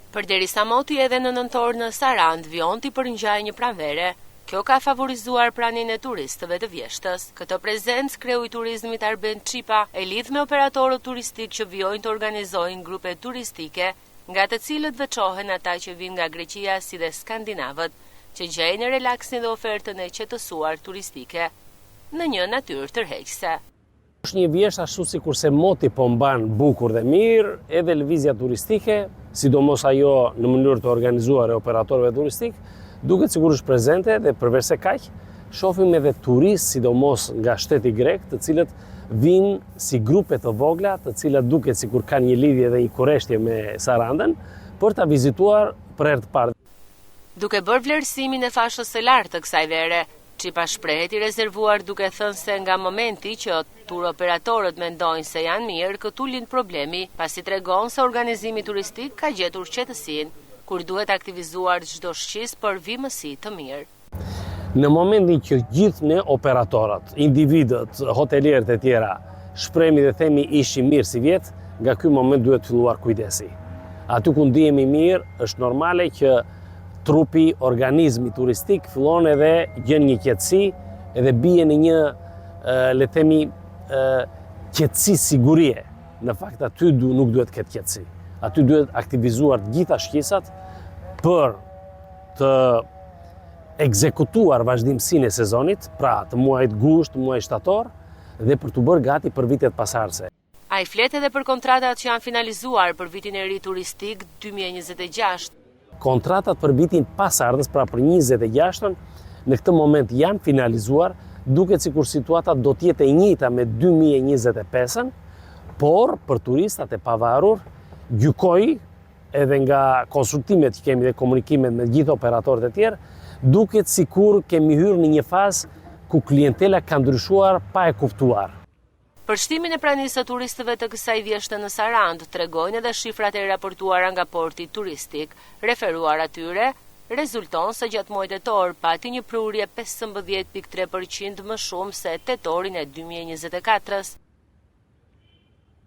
Përderisa moti edhe në nëntor në Sarand vjonti për ngjajë një pranvere, kjo ka favorizuar pranin e turistëve të vjeshtës. Këtë prezencë kreu i turizmit Arben Çipa e lidh me operatorët turistik që vjojnë të organizojnë grupe turistike, nga të cilët veçohen ata që vinë nga Greqia si dhe skandinavët, që gjejnë relaksin dhe ofertën e qetësuar turistike në një natyrë tërheqëse. Është një vjesht ashtu si kurse moti po mban bukur dhe mirë, edhe lëvizja turistike, sidomos ajo në mënyrë të organizuar e operatorëve turistik, duket sikur është prezente dhe përveç se kaq, shohim edhe turistë sidomos nga shteti grek, të cilët vinë si grupe të vogla, të cilat duket sikur kanë një lidhje dhe një kurreshtje me Sarandën, për ta vizituar për herë të parë. Duke bërë vlerësimin e fashës së lartë të kësaj vere, Çipa shprehet i rezervuar duke thënë se nga momenti që turoperatorët mendojnë se janë mirë, këtu lind problemi, pasi tregon se organizimi turistik ka gjetur qetësinë, kur duhet aktivizuar çdo shqis për vimësi të mirë. Në momentin që gjithë ne operatorët, individët, hotelierët e tjera, shprehemi dhe themi ishim mirë si vjet, nga ky moment duhet filluar kujdesi. Aty ku ndihemi mirë, është normale që trupi, organizmi turistik fillon edhe gjen një qetësi edhe bie në një, le të themi, qetësi sigurie. Në fakt aty nuk duhet ketë qetësi. Aty duhet aktivizuar gjitha shqisat për të ekzekutuar vazhdimsinë e sezonit, pra të muajit gusht, muajit shtator, dhe për të bërë gati për vitet pasardhëse. Ai flet edhe për kontratat që janë finalizuar për vitin e ri turistik 2026. Kontratat për vitin pasardhës, pra për 26-ën, në këtë moment janë finalizuar, duket sikur situata do të jetë e njëjta me 2025-ën, por për turistat e pavarur, gjykoj edhe nga konsultimet që kemi dhe komunikimet me gjithë operatorët e tjerë, duket sikur kemi hyrë në një fazë ku klientela ka ndryshuar pa e kuptuar. Për shtimin e pranisë së turistëve të kësaj vjeshte në Sarand, tregojnë edhe shifrat e raportuara nga porti turistik. Referuar atyre, rezulton se gjatë muajit tetor pati një prurje 15.3% më shumë se tetorin e 2024-s.